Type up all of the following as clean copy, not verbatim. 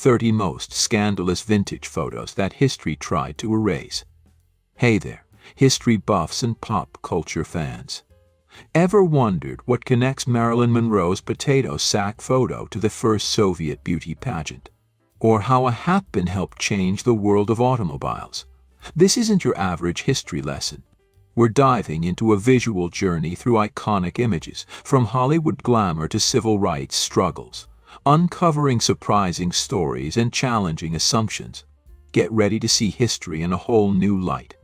30 most scandalous vintage photos that history tried to erase. Hey there, history buffs and pop culture fans. Ever wondered what connects Marilyn Monroe's potato sack photo to the first Soviet beauty pageant? Or how a hat-pin helped change the world of automobiles? This isn't your average history lesson. We're diving into a visual journey through iconic images, from Hollywood glamour to civil rights struggles, uncovering surprising stories and challenging assumptions. Get ready to see history in a whole new light.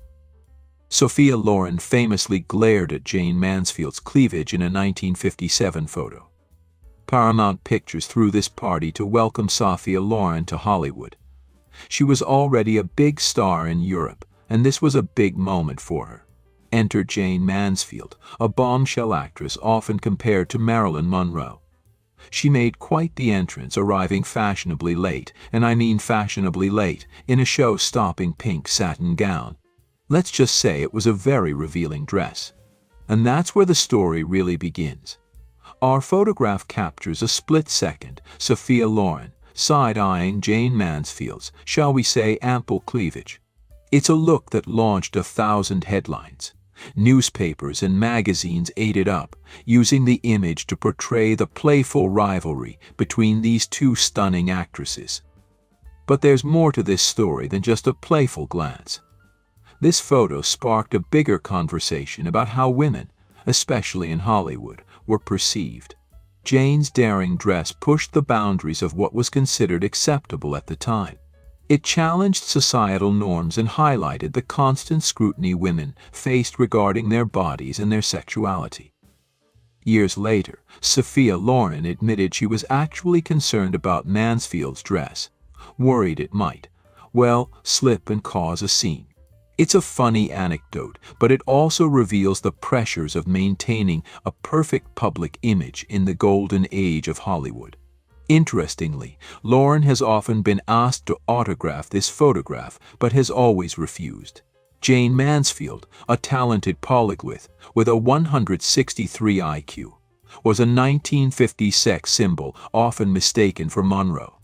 Sophia Loren famously glared at Jane Mansfield's cleavage in a 1957 photo. Paramount Pictures threw this party to welcome Sophia Loren to Hollywood. She was already a big star in Europe, and this was a big moment for her. Enter Jane Mansfield, a bombshell actress often compared to Marilyn Monroe. She made quite the entrance, arriving fashionably late, and I mean fashionably late, in a show-stopping pink satin gown. Let's just say it was a very revealing dress. And that's where the story really begins. Our photograph captures a split second, Sophia Loren, side-eyeing Jane Mansfield's, shall we say, ample cleavage. It's a look that launched 1,000 headlines. Newspapers and magazines ate it up, using the image to portray the playful rivalry between these two stunning actresses. But there's more to this story than just a playful glance. This photo sparked a bigger conversation about how women, especially in Hollywood, were perceived. Jane's daring dress pushed the boundaries of what was considered acceptable at the time. It challenged societal norms and highlighted the constant scrutiny women faced regarding their bodies and their sexuality. Years later, Sophia Loren admitted she was actually concerned about Mansfield's dress, worried it might, well, slip and cause a scene. It's a funny anecdote, but it also reveals the pressures of maintaining a perfect public image in the golden age of Hollywood. Interestingly, Loren has often been asked to autograph this photograph, but has always refused. Jane Mansfield, a talented polyglot with a 163 IQ, was a 1950s sex symbol often mistaken for Monroe.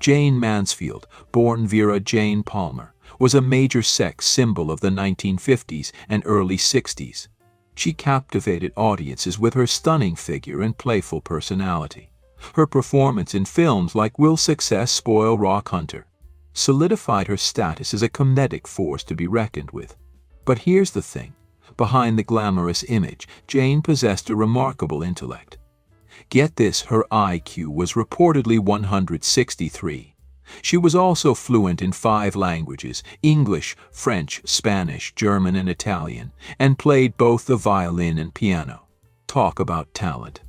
Jane Mansfield, born Vera Jane Palmer, was a major sex symbol of the 1950s and early 60s. She captivated audiences with her stunning figure and playful personality. Her performance in films like Will Success Spoil Rock Hunter solidified her status as a comedic force to be reckoned with. But here's the thing. Behind the glamorous image, Jane possessed a remarkable intellect. Get this, her IQ was reportedly 163. She was also fluent in 5 languages, English, French, Spanish, German, and Italian, and played both the violin and piano. Talk about talent.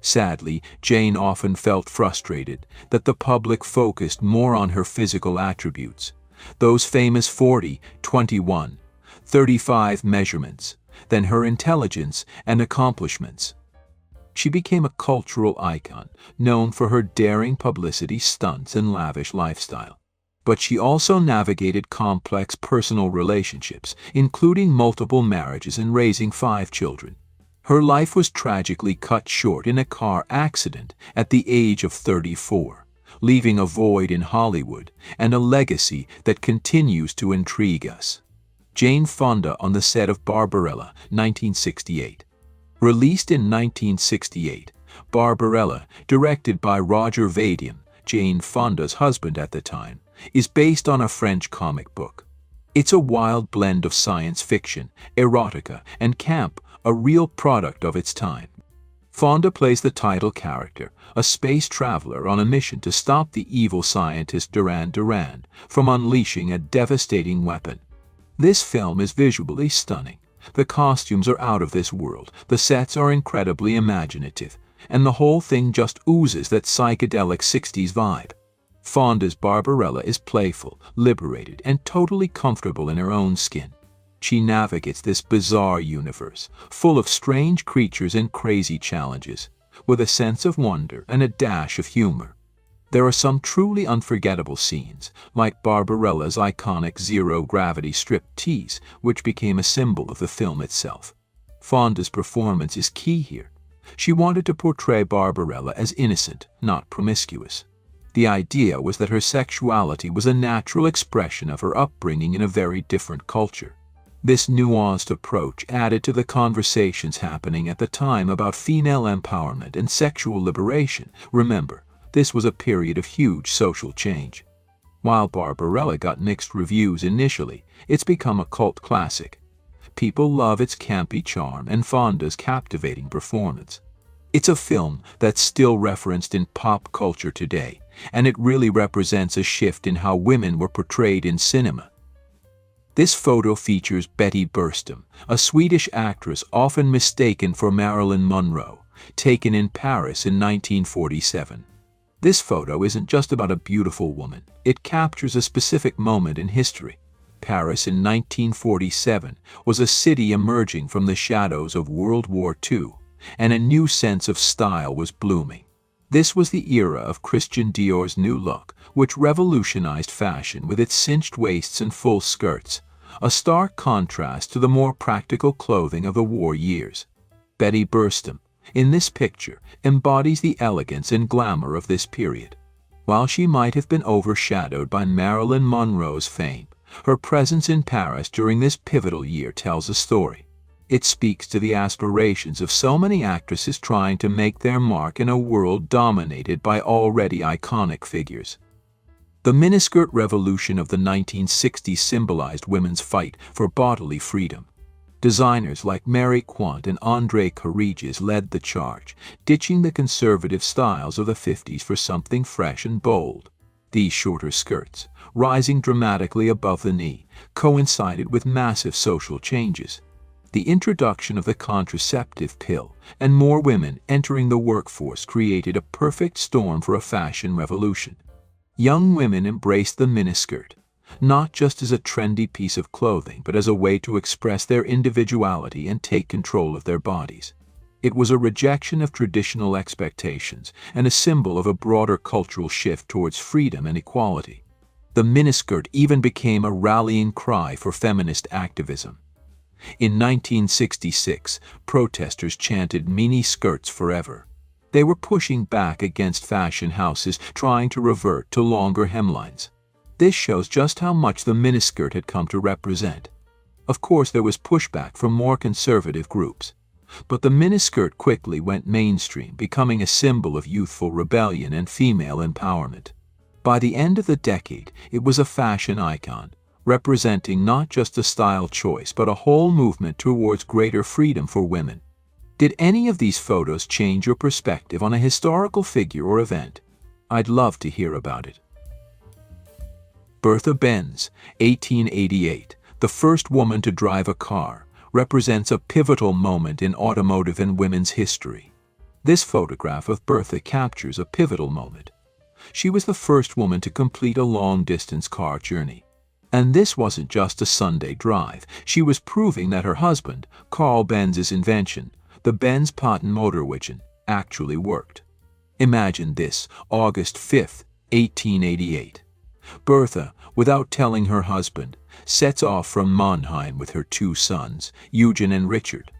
Sadly, Jane often felt frustrated that the public focused more on her physical attributes, those famous 40, 21, 35 measurements, than her intelligence and accomplishments. She became a cultural icon, known for her daring publicity stunts and lavish lifestyle. But she also navigated complex personal relationships, including multiple marriages and raising 5 children. Her life was tragically cut short in a car accident at the age of 34, leaving a void in Hollywood and a legacy that continues to intrigue us. Jane Fonda on the set of Barbarella, 1968. Released in 1968, Barbarella, directed by Roger Vadim, Jane Fonda's husband at the time, is based on a French comic book. It's a wild blend of science fiction, erotica, and camp, a real product of its time. Fonda plays the title character, a space traveler on a mission to stop the evil scientist Duran Duran from unleashing a devastating weapon. This film is visually stunning. The costumes are out of this world, the sets are incredibly imaginative, and the whole thing just oozes that psychedelic 60s vibe. Fonda's Barbarella is playful, liberated, and totally comfortable in her own skin. She navigates this bizarre universe, full of strange creatures and crazy challenges, with a sense of wonder and a dash of humor. There are some truly unforgettable scenes, like Barbarella's iconic zero-gravity striptease, which became a symbol of the film itself. Fonda's performance is key here. She wanted to portray Barbarella as innocent, not promiscuous. The idea was that her sexuality was a natural expression of her upbringing in a very different culture. This nuanced approach added to the conversations happening at the time about female empowerment and sexual liberation. Remember, this was a period of huge social change. While Barbarella got mixed reviews initially, it's become a cult classic. People love its campy charm and Fonda's captivating performance. It's a film that's still referenced in pop culture today, and it really represents a shift in how women were portrayed in cinema. This photo features Betty Burstum, a Swedish actress often mistaken for Marilyn Monroe, taken in Paris in 1947. This photo isn't just about a beautiful woman, it captures a specific moment in history. Paris in 1947 was a city emerging from the shadows of World War II, and a new sense of style was blooming. This was the era of Christian Dior's new look, which revolutionized fashion with its cinched waists and full skirts, a stark contrast to the more practical clothing of the war years. Betty Burstum, in this picture, embodies the elegance and glamour of this period. While she might have been overshadowed by Marilyn Monroe's fame, her presence in Paris during this pivotal year tells a story. It speaks to the aspirations of so many actresses trying to make their mark in a world dominated by already iconic figures. The miniskirt revolution of the 1960s symbolized women's fight for bodily freedom. Designers like Mary Quant and André Carriges led the charge, ditching the conservative styles of the 50s for something fresh and bold. These shorter skirts, rising dramatically above the knee, coincided with massive social changes. The introduction of the contraceptive pill and more women entering the workforce created a perfect storm for a fashion revolution. Young women embraced the miniskirt, not just as a trendy piece of clothing, but as a way to express their individuality and take control of their bodies. It was a rejection of traditional expectations and a symbol of a broader cultural shift towards freedom and equality. The miniskirt even became a rallying cry for feminist activism. In 1966, protesters chanted "mini skirts forever." They were pushing back against fashion houses trying to revert to longer hemlines. This shows just how much the miniskirt had come to represent. Of course, there was pushback from more conservative groups, but the miniskirt quickly went mainstream, becoming a symbol of youthful rebellion and female empowerment. By the end of the decade, it was a fashion icon, representing not just a style choice but a whole movement towards greater freedom for women. Did any of these photos change your perspective on a historical figure or event? I'd love to hear about it. Bertha Benz, 1888, the first woman to drive a car, represents a pivotal moment in automotive and women's history. This photograph of Bertha captures a pivotal moment. She was the first woman to complete a long-distance car journey. And this wasn't just a Sunday drive. She was proving that her husband, Carl Benz's invention, the Benz patent motorwagen, actually worked. Imagine this, August 5, 1888. Bertha, without telling her husband, sets off from Mannheim with her two sons, Eugen and Richard,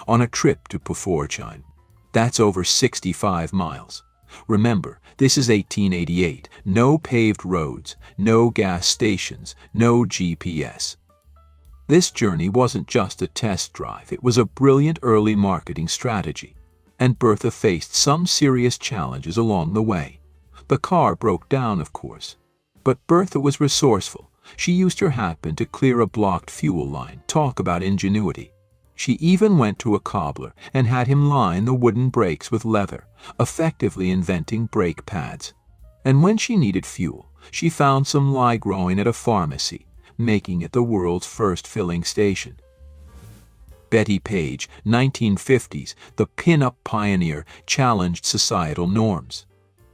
on a trip to Pforzheim. That's over 65 miles. Remember, this is 1888. No paved roads, no gas stations, no GPS. This journey wasn't just a test drive, it was a brilliant early marketing strategy. And Bertha faced some serious challenges along the way. The car broke down, of course. But Bertha was resourceful. She used her hatpin to clear a blocked fuel line. Talk about ingenuity. She even went to a cobbler and had him line the wooden brakes with leather, effectively inventing brake pads. And when she needed fuel, she found some lye growing at a pharmacy, making it the world's first filling station. Bettie Page, 1950s, the pin-up pioneer, challenged societal norms.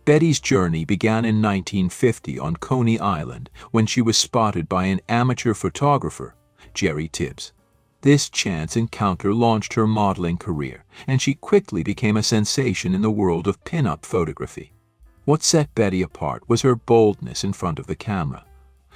Betty's journey began in 1950 on Coney Island when she was spotted by an amateur photographer, Jerry Tibbs. This chance encounter launched her modeling career, and she quickly became a sensation in the world of pin-up photography. What set Betty apart was her boldness in front of the camera.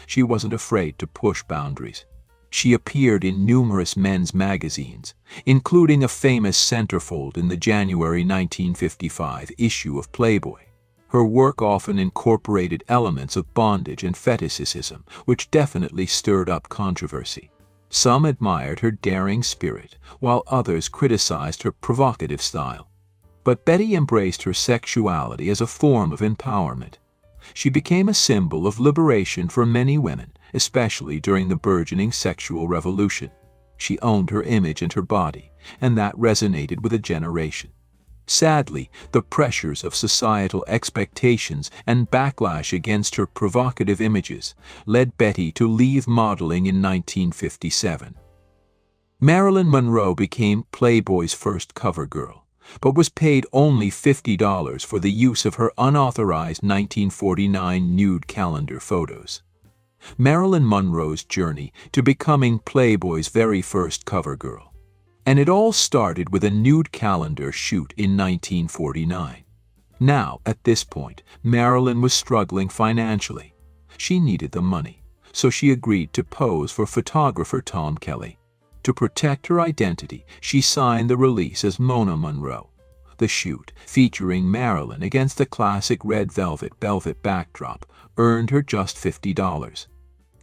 She wasn't afraid to push boundaries. She appeared in numerous men's magazines, including a famous centerfold in the January 1955 issue of Playboy. Her work often incorporated elements of bondage and fetishism, which definitely stirred up controversy. Some admired her daring spirit, while others criticized her provocative style. But Betty embraced her sexuality as a form of empowerment. She became a symbol of liberation for many women, especially during the burgeoning sexual revolution. She owned her image and her body, and that resonated with a generation. Sadly, the pressures of societal expectations and backlash against her provocative images led Betty to leave modeling in 1957. Marilyn Monroe became Playboy's first cover girl, but was paid only $50 for the use of her unauthorized 1949 nude calendar photos. Marilyn Monroe's journey to becoming Playboy's very first cover girl. And it all started with a nude calendar shoot in 1949. Now, at this point, Marilyn was struggling financially. She needed the money, so she agreed to pose for photographer Tom Kelly. To protect her identity, she signed the release as Mona Monroe. The shoot, featuring Marilyn against a classic red velvet backdrop, earned her just $50.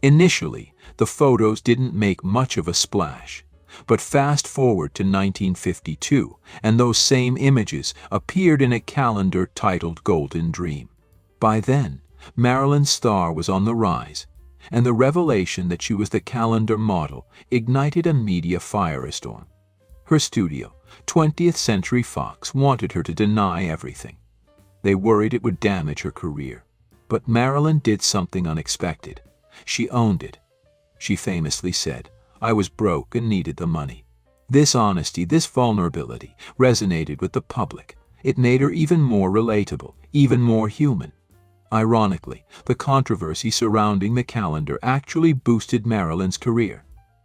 Initially, the photos didn't make much of a splash. But fast forward to 1952, and those same images appeared in a calendar titled Golden Dream. By then, Marilyn's star was on the rise, and the revelation that she was the calendar model ignited a media firestorm. Her studio, 20th Century Fox, wanted her to deny everything. They worried it would damage her career. But Marilyn did something unexpected. She owned it. She famously said, "I was broke and needed the money." This honesty, this vulnerability, resonated with the public. It made her even more relatable, even more human. Ironically, the controversy surrounding the calendar actually boosted Marilyn's career.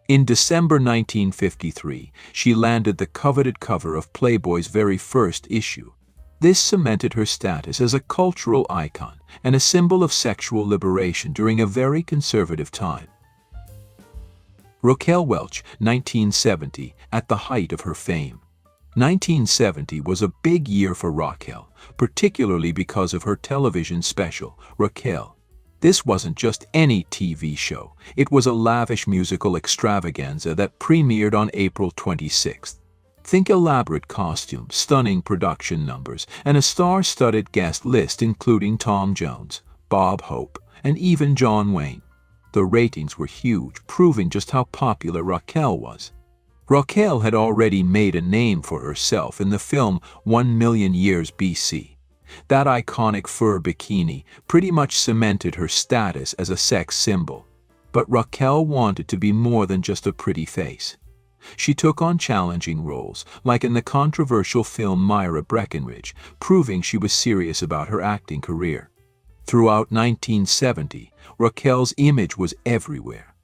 In December 1953, she landed the coveted cover of Playboy's very first issue. This cemented her status as a cultural icon and a symbol of sexual liberation during a very conservative time. Raquel Welch, 1970, at the height of her fame. 1970 was a big year for Raquel, particularly because of her television special, Raquel. This wasn't just any TV show, it was a lavish musical extravaganza that premiered on April 26th. Think elaborate costumes, stunning production numbers, and a star-studded guest list including Tom Jones, Bob Hope, and even John Wayne. The ratings were huge, proving just how popular Raquel was. Raquel had already made a name for herself in the film 1,000,000 Years BC. That iconic fur bikini pretty much cemented her status as a sex symbol. But Raquel wanted to be more than just a pretty face. She took on challenging roles, like in the controversial film Myra Breckinridge, proving she was serious about her acting career. Throughout 1970, Raquel's image was everywhere.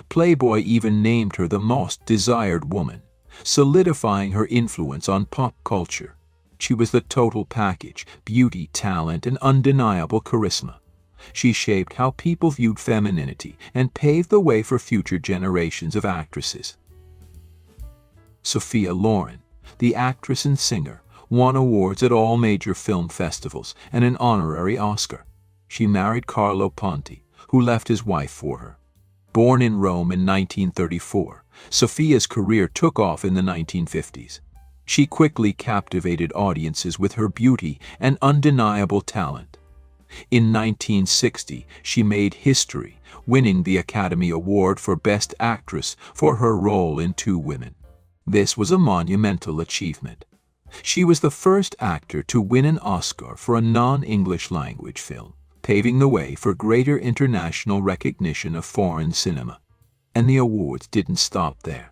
Playboy even named her the most desired woman, solidifying her influence on pop culture. She was the total package: beauty, talent, and undeniable charisma. She shaped how people viewed femininity and paved the way for future generations of actresses. Sophia Loren, the actress and singer, won awards at all major film festivals and an honorary Oscar. She married Carlo Ponti, who left his wife for her. Born in Rome in 1934, Sophia's career took off in the 1950s. She quickly captivated audiences with her beauty and undeniable talent. In 1960, she made history, winning the Academy Award for Best Actress for her role in Two Women. This was a monumental achievement. She was the first actor to win an Oscar for a non-English language film, paving the way for greater international recognition of foreign cinema. And the awards didn't stop there.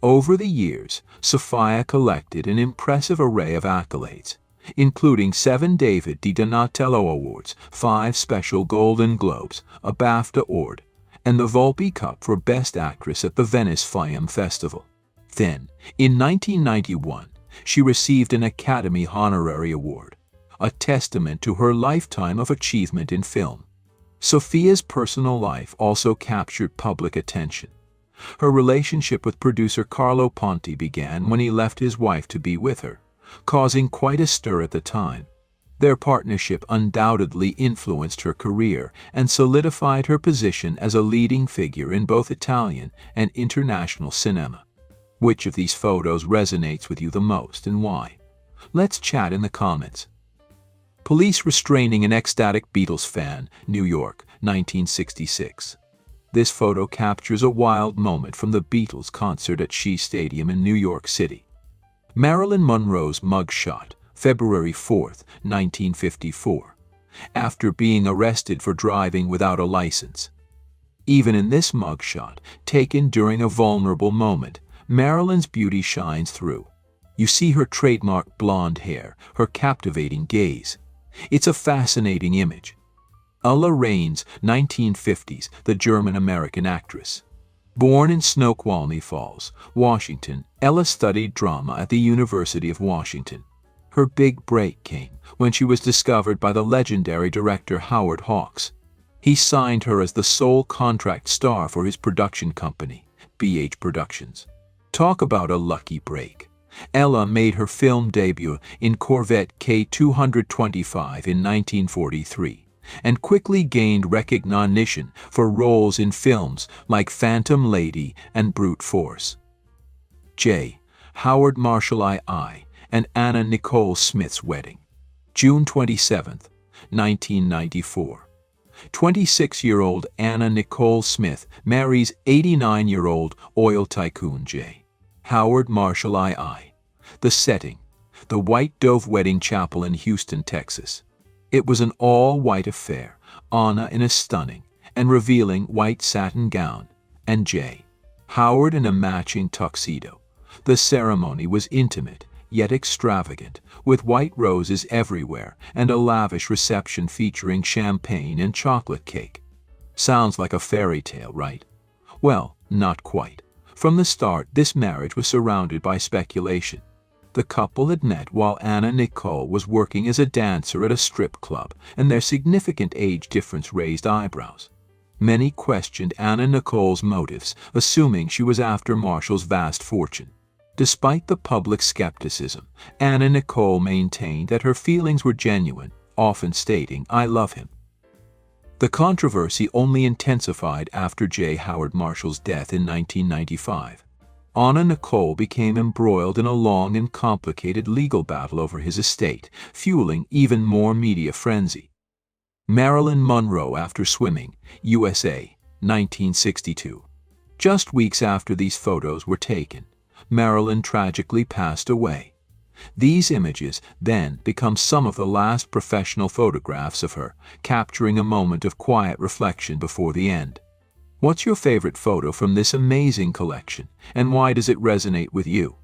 Over the years, Sophia collected an impressive array of accolades, including 7 David Di Donatello Awards, 5 Special Golden Globes, a BAFTA Award, and the Volpi Cup for Best Actress at the Venice Film Festival. Then, in 1991, she received an Academy Honorary Award, a testament to her lifetime of achievement in film. Sophia's personal life also captured public attention. Her relationship with producer Carlo Ponti began when he left his wife to be with her, causing quite a stir at the time. Their partnership undoubtedly influenced her career and solidified her position as a leading figure in both Italian and international cinema. Which of these photos resonates with you the most and why? Let's chat in the comments. Police restraining an ecstatic Beatles fan, New York, 1966. This photo captures a wild moment from the Beatles concert at Shea Stadium in New York City. Marilyn Monroe's mugshot, February 4, 1954, after being arrested for driving without a license. Even in this mugshot, taken during a vulnerable moment, Marilyn's beauty shines through. You see her trademark blonde hair, her captivating gaze. It's a fascinating image. Ulla Raines, 1950s, the German-American actress. Born in Snoqualmie Falls, Washington, Ella studied drama at the University of Washington. Her big break came when she was discovered by the legendary director Howard Hawks. He signed her as the sole contract star for his production company, BH Productions. Talk about a lucky break. Ella made her film debut in Corvette K-225 in 1943 and quickly gained recognition for roles in films like Phantom Lady and Brute Force. J. Howard Marshall I and Anna Nicole Smith's wedding. June 27, 1994. 26-year-old Anna Nicole Smith marries 89-year-old oil tycoon J. Howard Marshall I. The setting, the White Dove Wedding Chapel in Houston, Texas. It was an all-white affair, Anna in a stunning and revealing white satin gown, and J. Howard in a matching tuxedo. The ceremony was intimate, yet extravagant, with white roses everywhere and a lavish reception featuring champagne and chocolate cake. Sounds like a fairy tale, right? Well, not quite. From the start, this marriage was surrounded by speculation. The couple had met while Anna Nicole was working as a dancer at a strip club, and their significant age difference raised eyebrows. Many questioned Anna Nicole's motives, assuming she was after Marshall's vast fortune. Despite the public skepticism, Anna Nicole maintained that her feelings were genuine, often stating, "I love him." The controversy only intensified after J. Howard Marshall's death in 1995. Anna Nicole became embroiled in a long and complicated legal battle over his estate, fueling even more media frenzy. Marilyn Monroe after swimming, USA, 1962. Just weeks after these photos were taken, Marilyn tragically passed away. These images then become some of the last professional photographs of her, capturing a moment of quiet reflection before the end. What's your favorite photo from this amazing collection, and why does it resonate with you?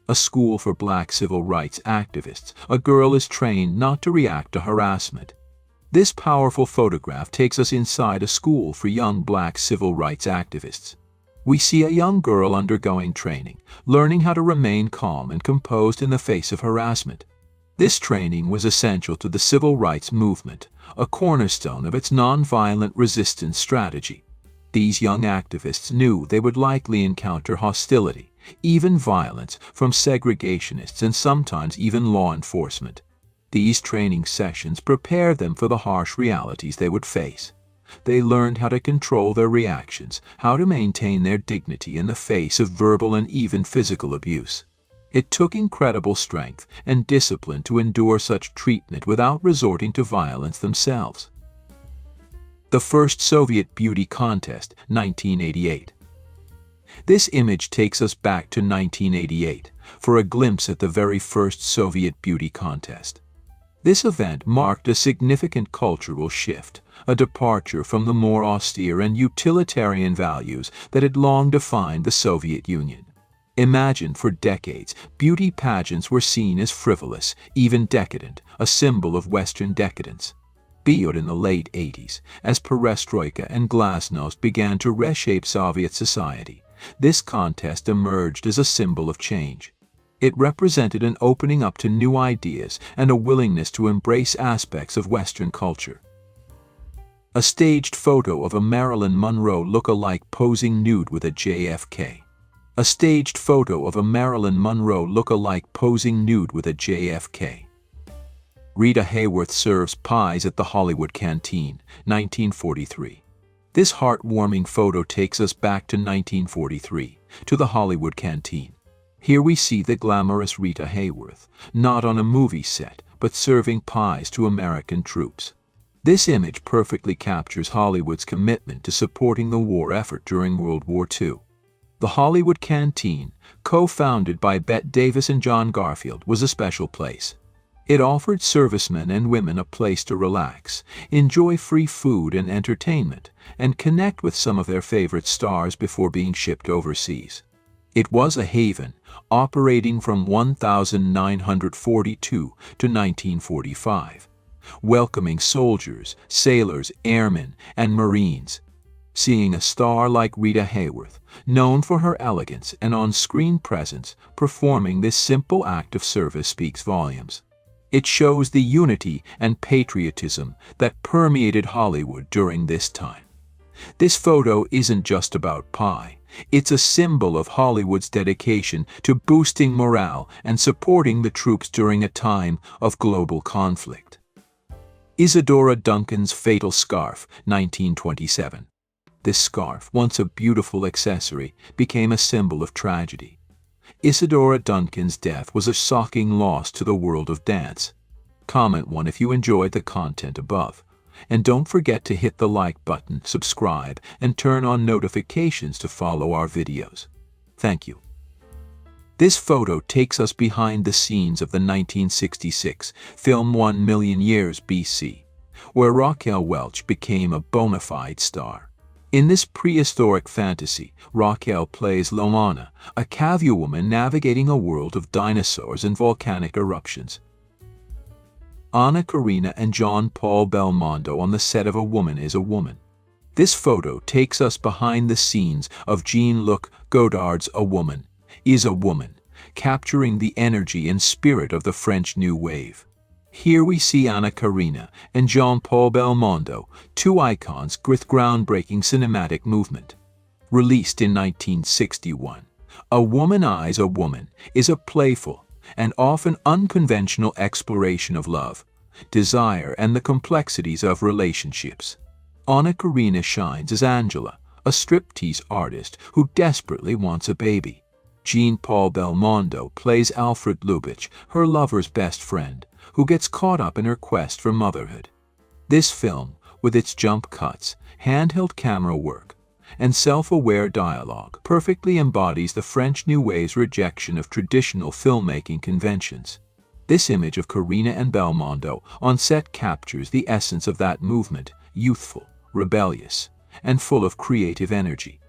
A school for black civil rights activists. A girl is trained not to react to harassment. This powerful photograph takes us inside a school for young black civil rights activists. We see a young girl undergoing training, learning how to remain calm and composed in the face of harassment. This training was essential to the civil rights movement, a cornerstone of its nonviolent resistance strategy. These young activists knew they would likely encounter hostility, even violence, from segregationists and sometimes even law enforcement. These training sessions prepared them for the harsh realities they would face. They learned how to control their reactions, how to maintain their dignity in the face of verbal and even physical abuse. It took incredible strength and discipline to endure such treatment without resorting to violence themselves. The first Soviet beauty contest, 1988. This image takes us back to 1988 for a glimpse at the very first Soviet beauty contest. This event marked a significant cultural shift, a departure from the more austere and utilitarian values that had long defined the Soviet Union. Imagine, for decades, beauty pageants were seen as frivolous, even decadent, a symbol of Western decadence. But in the late 80s, as perestroika and glasnost began to reshape Soviet society, this contest emerged as a symbol of change. It represented an opening up to new ideas and a willingness to embrace aspects of Western culture. A staged photo of a Marilyn Monroe look-alike posing nude with a JFK. A staged photo of a Marilyn Monroe look-alike posing nude with a JFK. Rita Hayworth serves pies at the Hollywood Canteen, 1943. This heartwarming photo takes us back to 1943, to the Hollywood Canteen. Here we see the glamorous Rita Hayworth, not on a movie set, but serving pies to American troops. This image perfectly captures Hollywood's commitment to supporting the war effort during World War II. The Hollywood Canteen, co-founded by Bette Davis and John Garfield, was a special place. It offered servicemen and women a place to relax, enjoy free food and entertainment, and connect with some of their favorite stars before being shipped overseas. It was a haven, operating from 1942 to 1945, welcoming soldiers, sailors, airmen, and Marines. Seeing a star like Rita Hayworth, known for her elegance and on-screen presence, performing this simple act of service speaks volumes. It shows the unity and patriotism that permeated Hollywood during this time. This photo isn't just about pie. It's a symbol of Hollywood's dedication to boosting morale and supporting the troops during a time of global conflict. Isadora Duncan's fatal scarf, 1927. This scarf, once a beautiful accessory, became a symbol of tragedy. Isadora Duncan's death was a shocking loss to the world of dance. Comment 1 if you enjoyed the content above. And don't forget to hit the like button, subscribe, and turn on notifications to follow our videos. Thank you. This photo takes us behind the scenes of the 1966 film 1 Million Years BC, where Raquel Welch became a bona fide star. In this prehistoric fantasy, Raquel plays Lyon, a cavu woman navigating a world of dinosaurs and volcanic eruptions. Anna Karina and Jean-Paul Belmondo on the set of A Woman is a Woman. This photo takes us behind the scenes of Jean-Luc Godard's A Woman is a Woman, capturing the energy and spirit of the French New Wave. Here we see Anna Karina and Jean-Paul Belmondo, two icons with groundbreaking cinematic movement. Released in 1961, A Womanize a Woman is a playful and often unconventional exploration of love, desire, and the complexities of relationships. Anna Karina shines as Angela, a striptease artist who desperately wants a baby. Jean-Paul Belmondo plays Alfred Lubitsch, her lover's best friend, who gets caught up in her quest for motherhood. This film, with its jump cuts, handheld camera work, and self-aware dialogue, perfectly embodies the French New Wave's rejection of traditional filmmaking conventions. This image of Karina and Belmondo on set captures the essence of that movement, youthful, rebellious, and full of creative energy.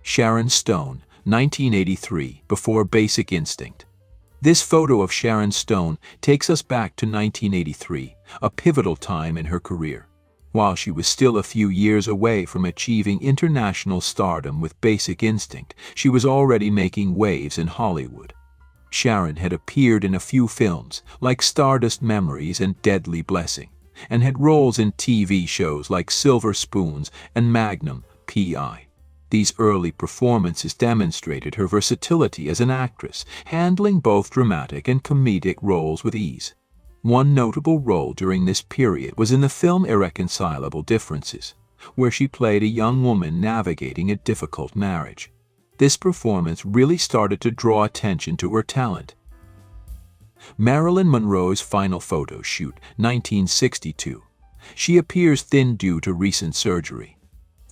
Sharon Stone, 1983, Before Basic Instinct. This photo of Sharon Stone takes us back to 1983, a pivotal time in her career. While she was still a few years away from achieving international stardom with Basic Instinct, she was already making waves in Hollywood. Sharon had appeared in a few films, like Stardust Memories and Deadly Blessing, and had roles in TV shows like Silver Spoons and Magnum P.I. These early performances demonstrated her versatility as an actress, handling both dramatic and comedic roles with ease. One notable role during this period was in the film Irreconcilable Differences, where she played a young woman navigating a difficult marriage. This performance really started to draw attention to her talent. Marilyn Monroe's final photo shoot, 1962. She appears thin due to recent surgery.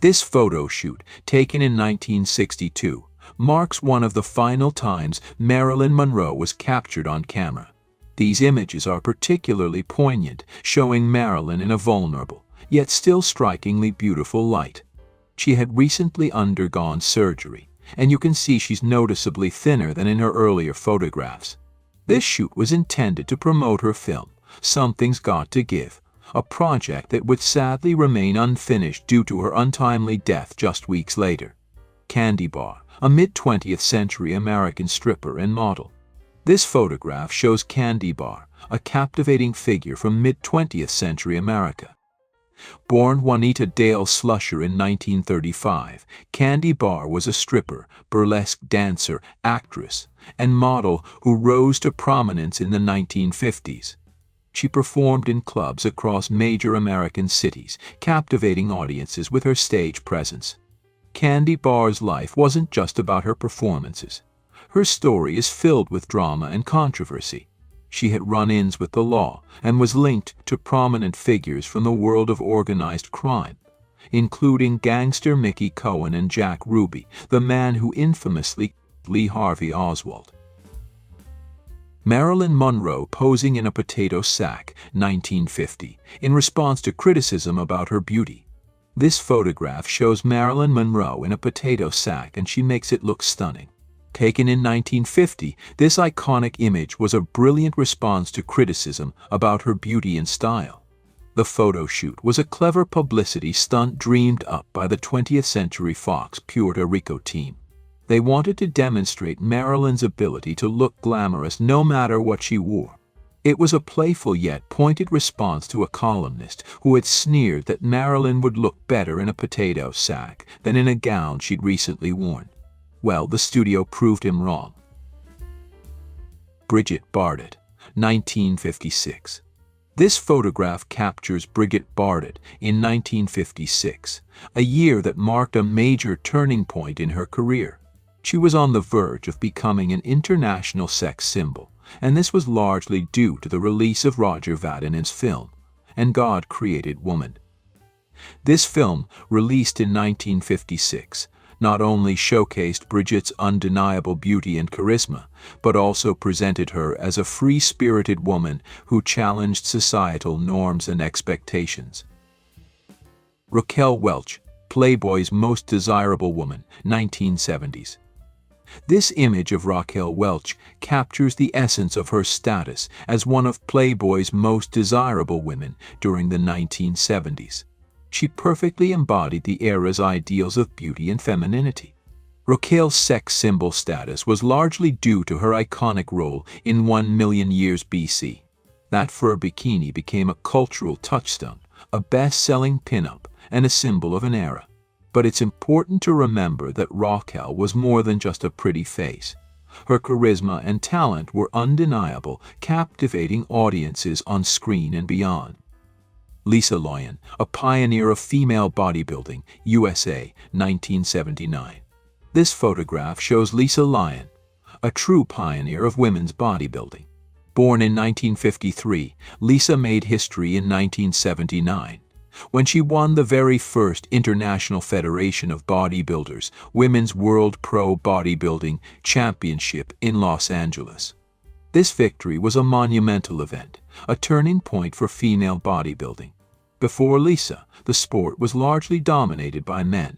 This photo shoot, taken in 1962, marks one of the final times Marilyn Monroe was captured on camera. These images are particularly poignant, showing Marilyn in a vulnerable, yet still strikingly beautiful light. She had recently undergone surgery, and you can see she's noticeably thinner than in her earlier photographs. This shoot was intended to promote her film, Something's Got to Give, a project that would sadly remain unfinished due to her untimely death just weeks later. Candy Bar, a mid-20th century American stripper and model. This photograph shows Candy Bar, a captivating figure from mid-20th century America. Born Juanita Dale Slusher in 1935, Candy Bar was a stripper, burlesque dancer, actress, and model who rose to prominence in the 1950s. She performed in clubs across major American cities, captivating audiences with her stage presence. Candy Barr's life wasn't just about her performances. Her story is filled with drama and controversy. She had run-ins with the law and was linked to prominent figures from the world of organized crime, including gangster Mickey Cohen and Jack Ruby, the man who infamously killed Lee Harvey Oswald. Marilyn Monroe posing in a potato sack, 1950, in response to criticism about her beauty. This photograph shows Marilyn Monroe in a potato sack and she makes it look stunning. Taken in 1950, this iconic image was a brilliant response to criticism about her beauty and style. The photo shoot was a clever publicity stunt dreamed up by the 20th Century Fox Puerto Rico team. They wanted to demonstrate Marilyn's ability to look glamorous no matter what she wore. It was a playful yet pointed response to a columnist who had sneered that Marilyn would look better in a potato sack than in a gown she'd recently worn. Well, the studio proved him wrong. Brigitte Bardot, 1956. This photograph captures Brigitte Bardot in 1956, a year that marked a major turning point in her career. She was on the verge of becoming an international sex symbol, and this was largely due to the release of Roger Vadim film, And God Created Woman. This film, released in 1956, not only showcased Brigitte's undeniable beauty and charisma, but also presented her as a free-spirited woman who challenged societal norms and expectations. Raquel Welch, Playboy's Most Desirable Woman, 1970s. This image of Raquel Welch captures the essence of her status as one of Playboy's most desirable women during the 1970s. She perfectly embodied the era's ideals of beauty and femininity. Raquel's sex symbol status was largely due to her iconic role in 1 Million Years BC. That fur bikini became a cultural touchstone, a best-selling pinup, and a symbol of an era. But it's important to remember that Raquel was more than just a pretty face. Her charisma and talent were undeniable, captivating audiences on screen and beyond. Lisa Lyon, a pioneer of female bodybuilding, USA, 1979. This photograph shows Lisa Lyon, a true pioneer of women's bodybuilding. Born in 1953, Lisa made history in 1979, when she won the very first International Federation of Bodybuilders Women's World Pro Bodybuilding Championship in Los Angeles. This victory was a monumental event, a turning point for female bodybuilding. Before Lisa, the sport was largely dominated by men.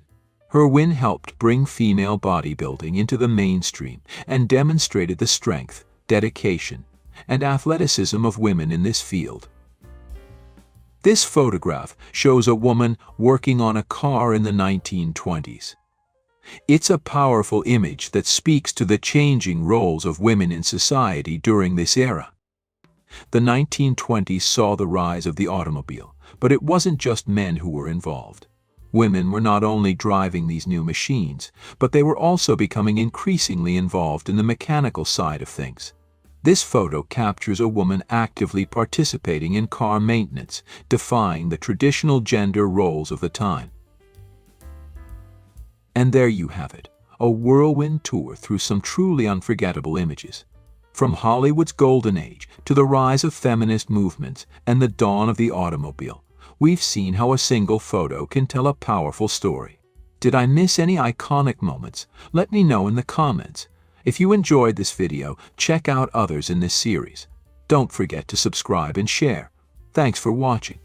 Her win helped bring female bodybuilding into the mainstream and demonstrated the strength, dedication, and athleticism of women in this field. This photograph shows a woman working on a car in the 1920s. It's a powerful image that speaks to the changing roles of women in society during this era. The 1920s saw the rise of the automobile, but it wasn't just men who were involved. Women were not only driving these new machines, but they were also becoming increasingly involved in the mechanical side of things. This photo captures a woman actively participating in car maintenance, defying the traditional gender roles of the time. And there you have it, a whirlwind tour through some truly unforgettable images. From Hollywood's golden age to the rise of feminist movements and the dawn of the automobile, we've seen how a single photo can tell a powerful story. Did I miss any iconic moments? Let me know in the comments. If you enjoyed this video, check out others in this series. Don't forget to subscribe and share. Thanks for watching.